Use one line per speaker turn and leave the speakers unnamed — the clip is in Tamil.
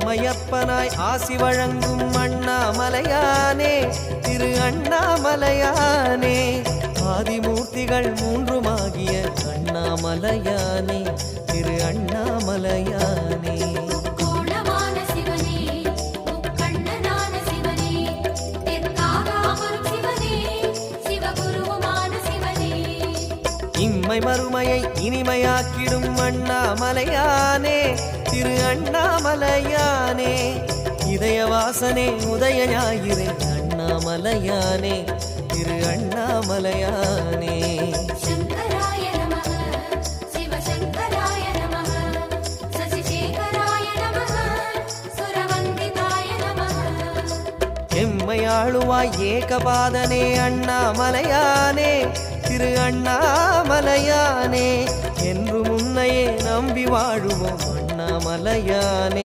அம்மையப்பனாய் ஆசி வழங்கும் அண்ணாமலையானே திரு அண்ணாமலையானே ஆதிமூர்த்திகள் மூன்றுமாகிய அண்ணாமலையானே திரு அண்ணாமலையானே இம்மை மறுமையை இனிமையாக்கிடும் அண்ணாமலையானே திரு அண்ணாமலையானே இதயவாசனே உதய ஞாயிறே அண்ணாமலையானே திரு அண்ணாமலையானே எம்மையாளுவாய் ஏகபாதனே அண்ணாமலையானே திரு அண்ணாமலையானே என்று முன்னையே நம்பி வாழுவோம் அண்ணாமலையானே.